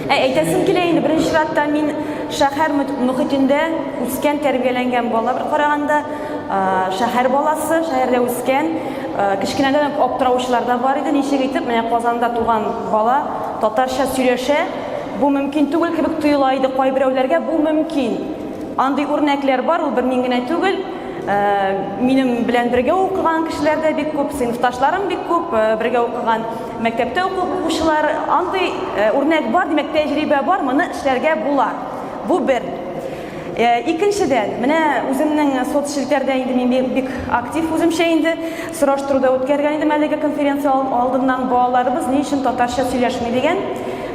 Әйтәсем килә инде, беренче чиратта мин шәһәр мөхитендә үскән, тәрбияләнгән бала, бер караганда шәһәр баласы, шәһәрдә үскән, кечкенәдән аптыраучылар да бар иде. Ничек әйтеп, менә Казанда туган бала татарча сөйләшә, бу мөмкин түгел кебек тоела иде кайберәүләргә, бу мөмкин. Андый үрнәкләр бар, ул бер мин генә түгел. Минем белән бергә укыган кешеләр дә бик күп, сыйныфташларым бик күп, бергә укыган мәктәптә укучылар, андый үрнәк бар, димәк тәҗрибә бар, моны эшләргә була. Бу бер. Икенчедән, менә үземнең соцшелтәрдә инде мин бик актив үземчә инде сораштыруда үткәргән идем әлеге конференция алдыннан балаларыбыз ни өчен татарча сөйләшми дигән.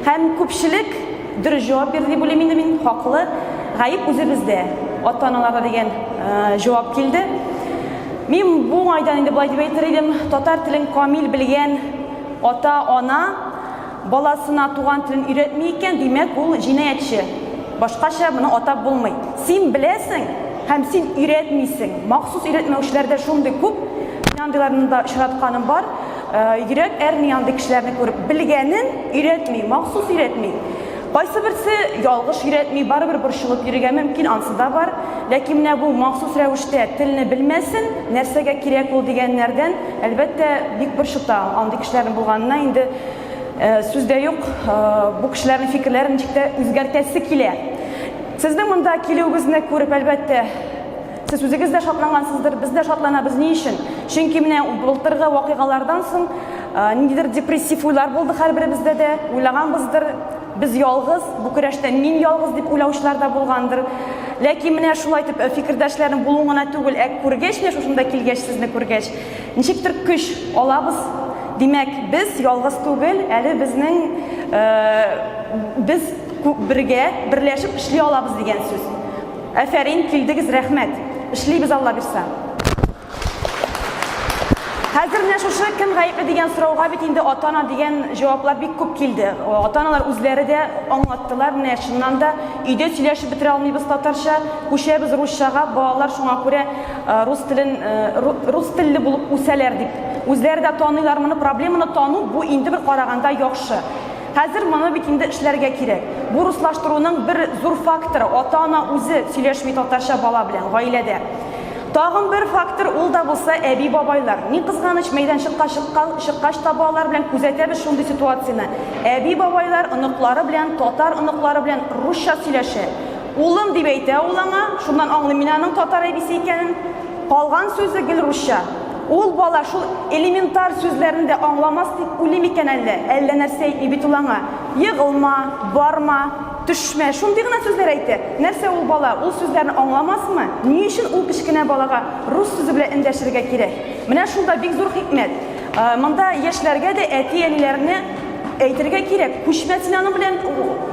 Һәм күпчелек дөрес җавап бирде дип уйлыйм инде мин, хаклы. Гаип үзебездә, ата-аналарда дигән җавап килде. Мин бу айдан инде булай дип әйтер идем, татар телен камил белгән ата-ана баласына туган телен өйрәтми икән, димәк ул җинаятьче. Башкача моны атап булмый. Син беләсең һәм син өйрәтмисең. Махсус өйрәтмәүчеләр дә шундый күп. Яндыйларны да очратканым бар. Йөрәк әрни андый кешеләрне күреп, белгәнен өйрәтми, махсус өйрәтми. Кайсы берсе ялгыш өйрәтми, барыбер борчылып йөрергә мөмкин, ансы да бар. Ләкин менә бу махсус рәвештә телне белмәсен, нәрсәгә кирәк ул дигәннәрдән, әлбәттә, бик борчыта. Андый кешеләрнең булганына инде сүздә юк, бу кешеләрнең фикерләрен ничек тә үзгәртәсе килә. Сезнең монда килүегезне күреп, әлбәттә, сез үзегез дә шатлангансыздыр, без дә шатланабыз. Ни өчен? Чөнки менә былтыргы вакыйгалардан соң ниндидер депрессив уйлар булды һәрберебездә дә, уйлаганбыздыр. Biz ялгыз, бу көрәштә мин ялгыз дип уйлаучылар да булгандыр. Ләкин менә шулай итеп фикердәшләрнең булуы гына түгел, күргәч, менә шушында килгәч, сезне күргәч, ничектер көч алабыз. Димәк, без ялгыз түгел, әле безнең без бергә, берләшеп эшли алабыз дигән сүз. Афәрин, килдегез, рәхмәт. Эшлибез, Алла бирсә. Хәзер менә шушы кем гаепле дигән сорауга бит инде ата-ана дигән җаваплар бик күп килде. Ата-аналар үзләре дә аңлаттылар, менә шуннан да өйдә сөйләшеп бетерә алмыйбыз татарча, күчәбез русчага, балалар шуңа күрә рус телле булып үсәләр дип. Үзләре дә таныйлар моны, проблеманы тану бу инде бер караганда яхшы. Хәзер моны бит инде эшләргә кирәк. Бу руслаштыруның бер зур факторы, ата-ана үзе сөйләшми татарча бала белән гаиләдә. Тагын бер фактор ул да булса әби-бабайлар. Ни кызганыч, мәйданчыкка чыккач та балалар белән күзәтәбез шундый ситуацияны. Әби-бабайлар оныклары белән, татар оныклары белән русча сөйләшә. Улым дип әйтә ул аңа, шуннан аңлый мин аның татар әбисе икәнен. Калган сүзе гел русча. Ул бала шул элементар сүзләрне дә аңламас дип уйлый микән әллә? Әллә нәрсә әйтми бит ул аңа? Егылма, барма, төшмә, шундый гына сүзләр әйтә. Нәрсә ул бала? Ул сүзләрне аңламасмы? Ни өчен ул кечкенә балага рус сүзе белән эндәшергә кирәк? Менә шунда бик зур хикмәт. Монда яшьләргә дә әти-әниләрне әйтергә кирәк. Күчмәсен аның белән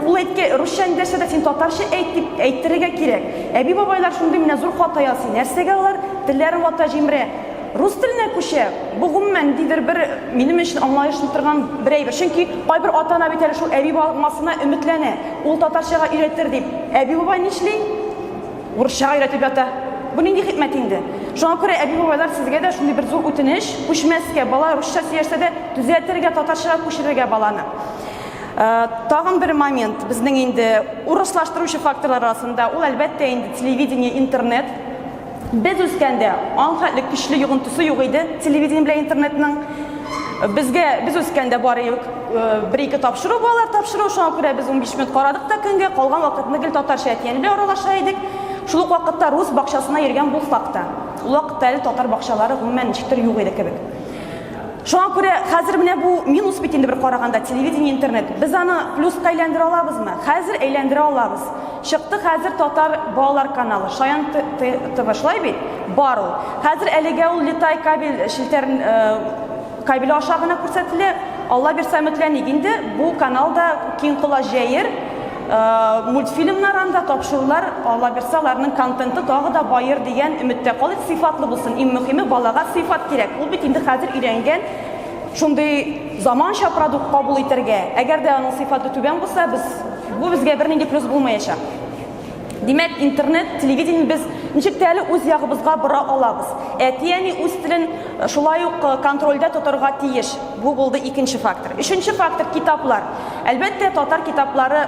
ул әйткән русча эндәшә дә син татарча әйт дип әйттерергә кирәк. Әби-бабайлар шундый менә зур хата ясый. Нәрсәгә алар телләрен вата җимрә? Рус теленә күчә. Бу гомумән дидер бер минем өчен аңлаешлы торган бер әйбер. Чөнки кайбер ата-ана бит әле шул әби-бабасына өметләнә. Ул татарчага өйрәтер дип. Әби-бабай нишли? Урысчага өйрәтеп ята. Бу нинди хикмәт инде? Шуңа күрә әби-бабайлар сезгә дә шундый бер зур үтенеч, күчмәскә, бала русча сөйләсә дә төзәтергә, татарчага күчерергә баланы. Тагын бер момент, безнең инде урыслаштыручы факторлар арасында ул әлбәттә инде телевидение, интернет. Без үскәндә аңхатлы көчле йогынтысы юк иде, телевидение белән интернетның. Без үскәндә бары бер-ике тапшыру балалар тапшыру, шуңа күрә без 15 минут карадык та көнгә, калган вакытны гел татарча әйтгән белән аралаша идек. Шул ук вакытта рус бакчасына йөргән булсак та, ул вакытта әле татар бакчалары гомумән ничектер юк иде кебек. Шуңа күрә хәзер менә бу минус бит инде бер караганда телевидение, интернет. Без аны плюска әйләндерә алабызмы? Хәзер әйләндерә алабыз. Чыкты хәзер татар балалар каналы, Шаян ТВ шулай бит? Бар ул. Хәзер әлегә ул летай кабель шелтәрен кабель аша гына күрсәтелә. Алла бирсә өметләник инде бу каналда киң кыла җәер мультфильмнар анда тапшырулар, Алла бирсә аларның контенты тагы да байыр дигән өметтә калыйк, сыйфатлы булсын. Иң мөһиме балага сыйфат кирәк. Ул бит инде хәзер өйрәнгән шундый заманча продукт кабул итәргә. Әгәр дә аның сыйфаты түбән булса, бу безгә бернинди плюс булмаячак. Димәк, интернет, телевидение без ничек тә әле үз ягыбызга бора алабыз. Әти-әни үз телен шулай ук контрольдә тотарга тиеш. Бу булды икенче фактор. Өченче фактор китаплар. Әлбәттә, татар китаплары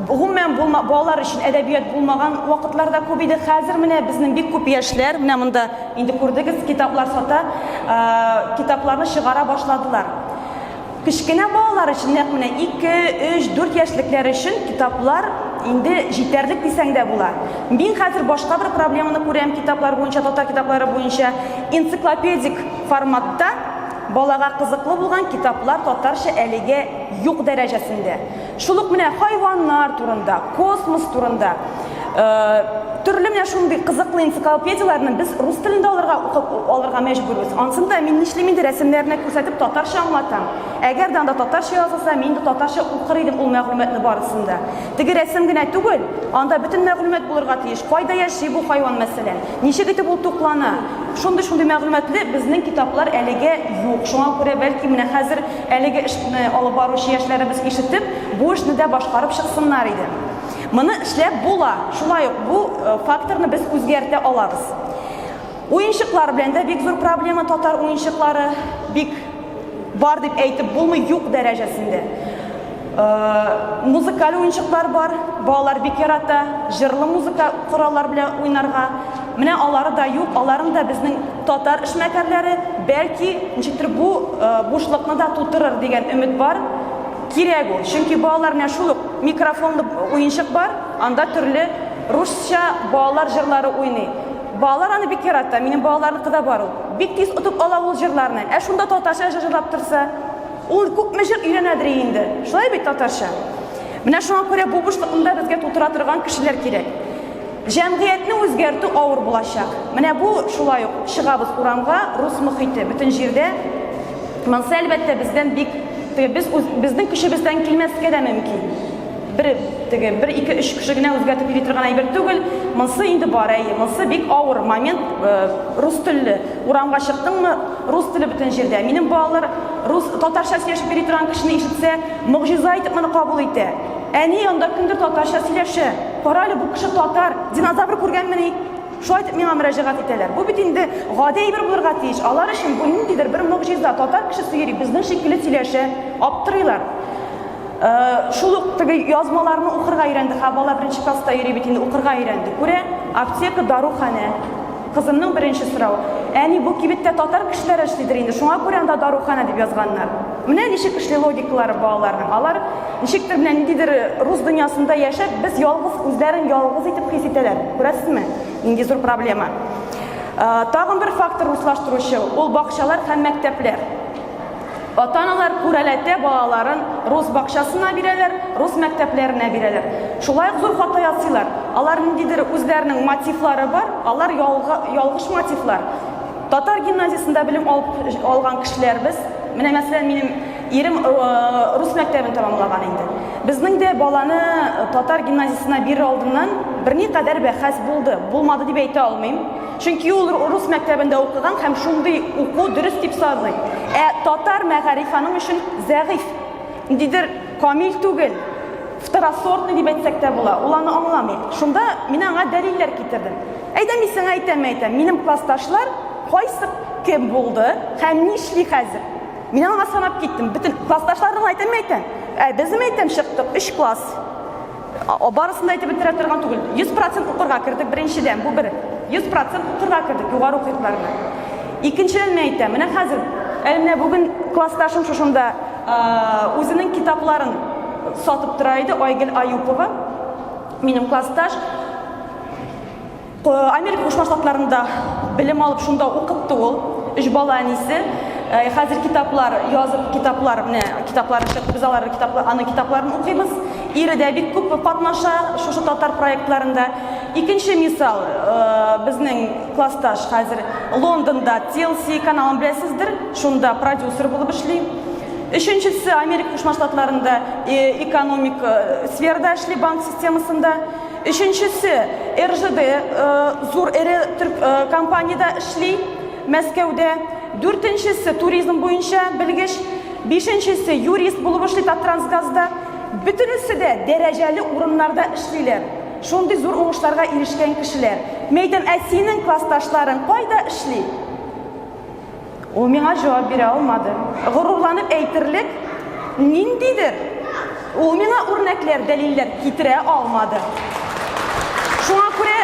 гомумән балалар өчен әдәбият булмаган вакытларда күп иде. Хәзер менә безнең бик күп яшьләр, менә монда инде күрдегез, китаплар сата, китапларны чыгара башладылар. Кечкенә балалар өчен, нәкъ менә 2, 3, 4 яшьлекләр өчен китаплар инде җитәрлек дисәң дә була. Мин хәзер башка бер проблеманы күрәм китаплар буенча, татар китаплары буенча, энциклопедик форматта балага кызыклы булган китаплар татарча әлегә юк дәрәҗәсендә. Шул ук менә хайваннар турында, космос турында, төрле менә шундый кызыклы энциклопедияларны без рус телендә алырга мәҗбүрбез. Ансында мин нишлим инде рәсемнәрне күрсәтеп татарча аңлатам. Әгәр дә анда татарча язылса, мин дә татарча укыр идем ул мәгълүматны барысында. Теге рәсем генә түгел, анда бөтен мәгълүмат булырга тиеш. Кайда яши бу хайван мәсәлән? Ничек итеп ул туклана? Шундый мәгълүматлы безнең китаплар әлегә юк. Шуңа күрә бәлки менә хәзер әлеге эшне алып баручы яшьләребез ишетеп, бу эшне дә башкарып чыксыннар иде. Моны эшләп була. Шулай ук бу факторны без үзгәртә алабыз. Уенчыклар белән дә бик зур проблема, татар уенчыклары бик бар дип әйтеп булмый, юк дәрәҗәсендә. Музыкаль уенчыклар бар, балалар бик ярата, җырлы музыка кораллар белән уйнарга. Менә алары да юк, аларын да безнең татар эшмәкәрләре бәлки ничектер бу бушлыкны да тутырыр дигән өмет бар. Кирәк ул. Чөнки балалар менә шул ук микрофонлы уенчык бар, анда төрле русча балалар җырлары уйный. Балалар аны бик ярата, минем балаларныкы да бар ул. Бик тиз утып ала ул җырларны. Шунда татарча җырлап торса, ул күпме җыр өйрәнәдер инде. Шулай бит татарча. Менә шуңа күрә бу бушлыкны безгә тутыра торган кешеләр кирәк. Җәмгыятьне үзгәртү авыр булачак. Менә бу шулай ук чыгабыз урамга, рус мөхите бөтен җирдә. Монсы әлбәттә бездән бик безнең көчебездән килмәскә дә мөмкин. Бер 2-3 кеше генә үзгәртеп йөри торган әйбер түгел. Монсы инде бар әйе. Монсы бик авыр момент. Рус телле урамга чыктыңмы, рус теле бөтен җирдә. Минем балалар рус татарча сөйләшеп йөри торган кешене ишетсә, мөгъҗиза итеп моны кабул итә. Әни анда кемдер татарча сөйләшә. Кара әле бу кеше татар, динозавр күргәнмени? Шулай итеп миңа мөрәҗәгать итәләр. Бу бит инде гади әйбер булырга тиеш. Алар өчен бу ниндидер бер мөгъҗиза. Татар кешесе йөри, безнең шикелле сөйләшә, аптырыйлар. Шул ук теге язмаларны укырга өйрәнде. Балалар беренче класста йөри бит инде укырга өйрәнде. Күрә, аптека, дарухана. Кызымның беренче сорау. Әни бу кибеттә татар кешеләре эшлидер инде. Шуңа күрә анда дарухана дип язганнар. Менә ничек эшли логикалары балаларның. Алар ничектер белән ниндидер рус дөньясында яшәп, без ялгыз үзләрен ялгыз итеп хис итәләр. Күрәсезме? Нинди зур проблема. Тагын бер фактор руслаштыручы ул бакчалар һәм мәктәпләр. Ата-аналар күрәләтә балаларын рус бакчасына бирәләр, рус мәктәпләренә бирәләр. Шулай зур хата ясыйлар. Алар ниндидер үзләренең мотивлары бар, алар ялгыш мотивлар. Татар гимназиясында белем алган кешеләрбез, менә мәсәлән минем ирем рус мәктәбен тәмамлаган инде. Безнең дә баланы татар гимназиясына бирер алдыннан берникадәр бәхәс булды. Булмады дип әйтә алмыйм. Чөнки ул рус мәктәбендә укыган һәм шундый уку дөрес дип саный. Татар мәгарифаның өчен зәгыйф, ниндидер камил түгел, второсортный дип әйтсәк тә була. Ул аны аңламый. Шунда мин аңа дәлилләр китердем. Әйдә мин сиңа әйтәм. Минем классташлар кайсы кем булды һәм нишли хәзер. Мин аңа санап киттем. Бөтен классташларны әйтәм. Безнең әйтәм чыктык 3 класс. Барысында әйтеп бетерә торган түгел. 100% укырга кирдек беренчедән. Бу бер 100% укырга кирдек югары укыкларны. Икенчедән мен әйтәм. Менә хәзер менә бүген классташым шушында үзенең китапларын сатып тора иде. Айгөл Аюпова. Минем классташ Америка Кушма Штатларында белем алып шунда укытты ул. 3 бала әнисе. Хәзер китаплар язып, китаплар чыгып, без алар аны китапларын укыйбыз. Ире дә бик күп катнаша шушы татар проектларында. Икенче мисал, безнең классташ хәзер Лондонда TLC каналын беләсездер, шунда продюсер булып эшли. Өченчесе Америка Кушма Штатларында экономик сферада эшли, банк системасында. Өченчесе РЖД зур эре компанияда эшли, Мәскәүдә. Дүртенчесе туризм буенча белгеч, бишенчесе юрист булып эшли Таттрансгазда. Бөтенесе дә дәрәҗәле урыннарда эшлиләр. Шундый зур уңышларга ирешкән кешеләр. Мәйтәм, синең классташларың кайда эшли? Ул миңа җавап бирә алмады. Горурланып әйтерлек, ниндидер Ул миңа үрнәкләр, дәлилләр китерә алмады. Шуңа күрә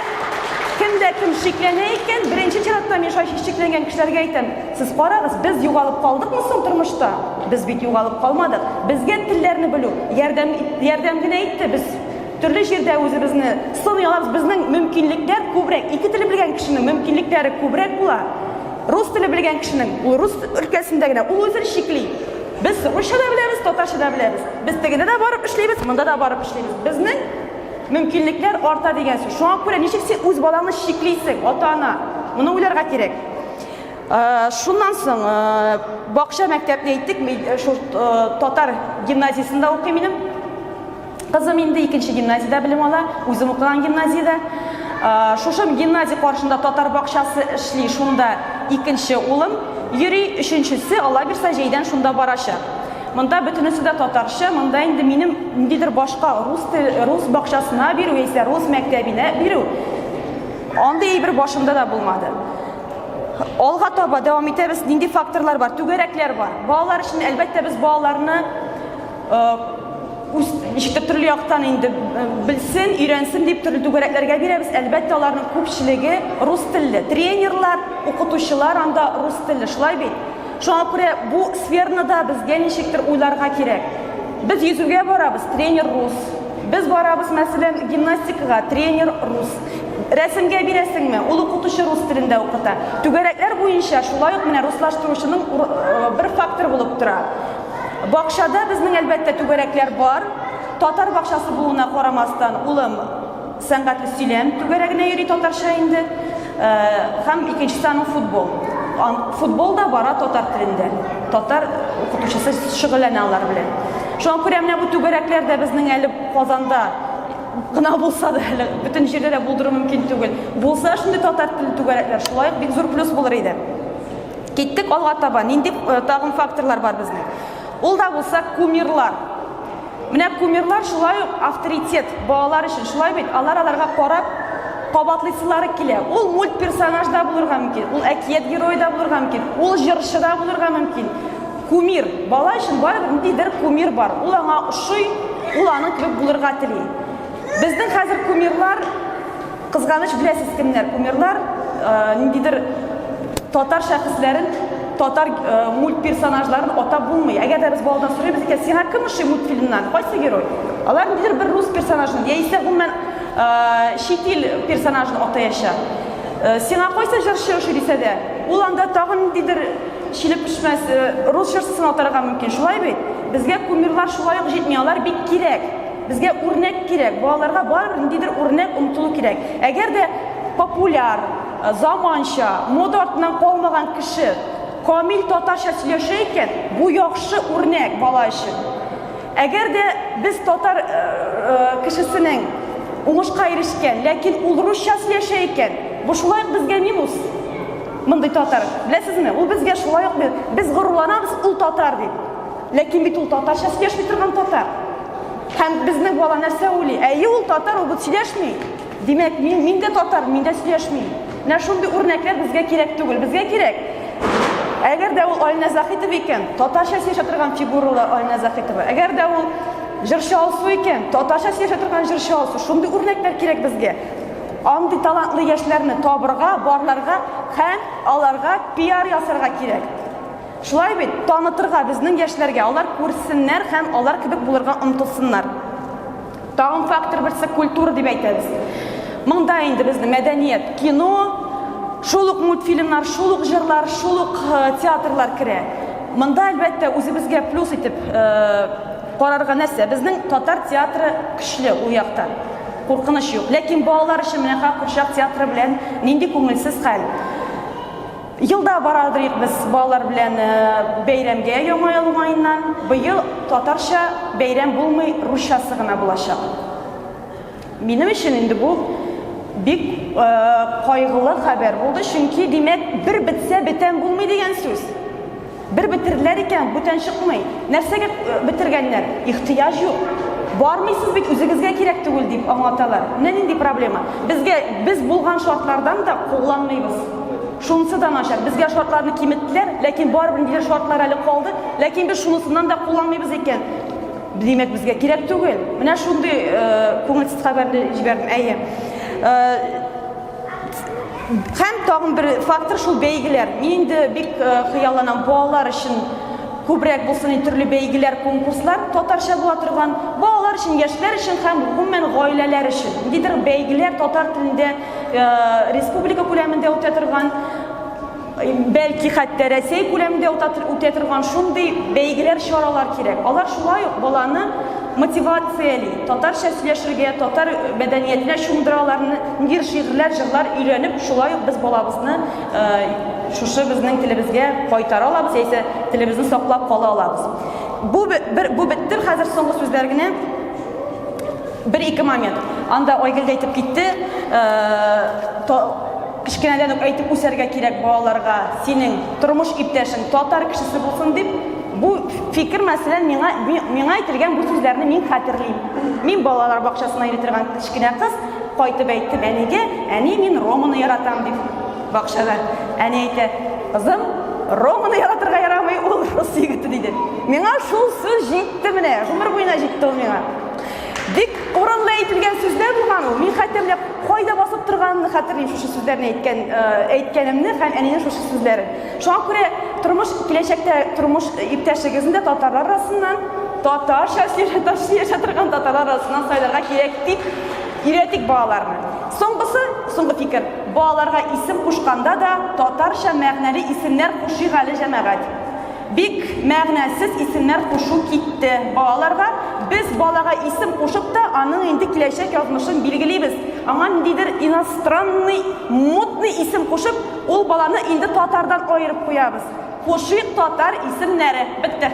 кемдә кем шикләнә икән, беренче чиратта мин шикләнгән кешеләргә әйтәм, сез карагыз, без югалып калдыкмы соң тормышта? Без бит югалып калмадык. Безгә телләрне белү ярдәм генә итте. Без төрле җирдә үзебезне сыный алабыз. Безнең мөмкинлекләр күбрәк. Ике теле белгән кешенең мөмкинлекләре күбрәк була. Рус теле белгән кешенең, ул рус өлкәсендә генә ул үзен шикли. Без русча да беләбез, татарча да беләбез. Без тегендә дә барып эшләйбез, монда да барып эшләйбез. Безнең мөмкинлекләр арта дигән сүз. Шуңа күрә ничек син үз балаңны шиклисең, ата-ана? Моны уйларга кирәк. Шуннан соң бакча мәктәпне әйттек, шул татар гимназиясендә укый минем кызым инде 2нче гимназиядә белем ала, үзем укыган гимназиядә. Шушым гимназия каршында татар бакчасы эшли, шунда 2нче улым йөри, 3нчесе Алла бирсә җәйдән шунда барачак. Монда бөтенесе дә татарча, монда инде минем ниндидер башка рус бакчасына бирү, яисә рус мәктәбенә бирү. Андый бер башымда да булмады. Алга таба дәвам итәбез, нинди факторлар бар, түгәрәкләр бар. Балалар өчен әлбәттә без балаларны ничектер төрле яктан инде белсен, өйрәнсен дип төрле түгәрәкләргә бирәбез. Әлбәттә аларның күпчелеге рус телле. Тренерлар, укытучылар анда рус телле, шулай бит. Шуңа күрә бу сфераны да безгә ничектер уйларга кирәк. Без йөзүгә барабыз, тренер рус. Без барабыз, мәсәлән, гимнастикага, тренер рус. Рәсемгә бирәсеңме? Ул укытучы рус телендә укыта. Түгәрәкләр буенча шулай ук менә руслаштыручының бер фактор булып тора. Бакчада безнең әлбәттә түгәрәкләр бар. Татар бакчасы булуына карамастан, улым сәнгатьле сөйләм түгәрәгенә йөри татарча инде. Һәм икенчесе аның футбол. Футбол да бара татар телендә. Татар укытучысы шөгыльләнә алар белән. Шуңа күрә менә бу түгәрәкләр дә безнең әле Казанда гына булса да, бөтен җирдә дә булдыру мөмкин түгел. Булса шундый татар теле түгәрәкләр, шулай бик зур плюс булыр иде. Киттек алга таба. Нинди тагын факторлар бар безнең? Ул да булса кумирлар. Менә кумирлар шулай ук авторитет балалар өчен, шулай бит. Аларга карап кабатлыйсылары килә. Ул мульт персонаж да булырга мөмкин, ул әкият герой да булырга мөмкин, ул җырчы да булырга мөмкин. Кумир, бала өчен барыбер ниндидер кумир бар. Ул аңа ошый, ул аның кебек булырга тели. Безнең хәзер кумирлар, кызганыч беләсез кемнәр? Кумирлар ниндидер татар шәхесләрен, татар мульт персонажларын атап булмый. Әгәр дә без баладан сорыйбыз икән, сиңа кем ошый мультфильмнан? Кайсы герой? Алар ниндидер бер рус персонажын, яисә гомумән шитил персонажын атаячак. Сиңа кайсы җырчы ошый дисә дә, ул анда тагын ниндидер чилеп пешмәс рус җырчысын атарга мөмкин. Шулай бит. Безгә кумирлар шулай ук җитми, алар бик кирәк. Безгә үрнәк кирәк. Балаларга барыбер ниндидер үрнәк омтылу кирәк. Әгәр дә популяр, заманча, мода артыннан калмаган кеше камил татарча сөйләшә икән, бу яхшы үрнәк бала өчен. Әгәр дә без татар кешесенең уңышка ирешкән, ләкин ул русча сөйләшә икән, бу шулай безгә минус. Мондый татар, беләсезме? Ул безгә шулай ук без горурланабыз, ул татар дип. Ләкин бит ул татарча сөйләшми торган татар. Һәм безнең бала нәрсә уйлый? Әйе, ул татар, ул сөйләшми. Димәк, мин дә татар, мин дә сөйләшмим. Менә шундый үрнәкләр безгә кирәк түгел, безгә кирәк. Әгәр дә ул Алина Захитова икән, татарча сөйләшә торган фигуралар Алина Захитова. Әгәр дә ул җырчы Алсу икән, татарча сөйләшә торган җырчы Алсу. Шундый үрнәкләр кирәк безгә. Андый талантлы яшьләрне табырга, барларга һәм аларга пиар ясарга кирәк. Шулай бит, танытырга безнең яшьләргә, алар күрсеннәр һәм алар кебек булырга омтылсыннар. Тагын фактор берсе культура дип әйтәбез. Монда инде безнең мәдәният, кино, шулык мультфильмнар, шулык җырлар, шулык театрлар керә. Монда әлбәттә үзебезгә плюс итеп карарга нәрсә? Безнең татар театры көчле ул якта. Куркыныч юк. Ләкин балалар өчен менә Курчак театры белән нинди күңелсез хәл. Елда барадыр без балалар белән бәйрәмгә Яңа ел уңаеннан. Быел татарча бәйрәм булмый, русчасы гына булачак. Минем өчен инде бу бик кайгылы хәбәр булды, чөнки димәк бер бетсә бетән булмый дигән сүз. Бер бетерләр икән, бүтән чыкмый. Нәрсәгә бетергәннәр? Ихтыяҗ юк. Бармыйсыз бит, үзегезгә кирәк түгел дип аңлаталар. Менә нинди проблема? Без булган шартлардан да кулланмыйбыз. Шунысы да начар. Безгә шартларны киметтеләр, ләкин барыбер ниндидер шартлар әле калды, ләкин без шунысыннан да кулланмыйбыз икән. демек безгә кирәк түгел. Менә шундый күңелсез хәбәрне җибәрдем. Әйе. Һәм тагын бер фактор шул бәйгеләр. Мин инде бик хыялланам балалар өчен күбрәк булсын төрле бәйгеләр, конкурслар, татарча була торган, балалар өчен, яшьләр өчен һәм гомумән гаиләләр өчен. Ниндидер бәйгеләр татар телендә республика күләмендә үтә торган, бәлки хәтта Россия күләмендә үтә торган шундый бәйгеләр, чаралар кирәк. Алар шулай ук баланы мотивацияле, татарча сөйләшергә, татар мәдәниятенә чумдыраларны, нидер шигырьләр, җырлар өйрәнеп, шулай ук без балабызны шушы безнең телебезгә кайтара алабыз, яисә телебезне саклап кала алабыз. Бу бетте, хәзер соңгы сүзләр генә. Бер-ике момент. Анда Айгөл әйтеп китте, кичкенәдән үк әйтеп үсәргә кирәк балаларга, синең тормыш иптәшең татар кешесе булсын дип. Бу фикер мәсәлән миңа әйтелгән бу сүзләрне мин хәтерлим. Мин балалар бакчасына йөртергән кичкенә кыз кайтып әйтте әнигә, әни мин Романы яратам дип бакчада. Әни әйтә, кызым, Романы яратырга ярамый, ул рус егете диде. Миңа шул сүз җитте менә, гомер буена җитте ул миңа. Дик урынлы әйтелгән сүзләр булган ул. Мин хәтерләп кайда басып торганны хәтерлим шушы сүзләрне әйткәнемне һәм әнинең шушы сүзләре. Шуңа күрә киләчәктә тормыш иптәшлегегездә татарлар арасыннан татарча сөйләшә торган татарлар арасыннан сайларга кирәк дип өйрәтик балаларны. Соңгы фикер. Балаларга исем кушканда да татарча мәгънәле исемнәр кушыйк әле җәмәгать. Бик мәгънәсез исемнәр кушу китте балаларга. Без балага исем кушып та аның инде киләчәк язмышын билгелибез. Аңа ниндидер иностранный, модный исем кушып, ул баланы инде татардан аерып куябыз. Кушыйк татар исемнәре. Бетте.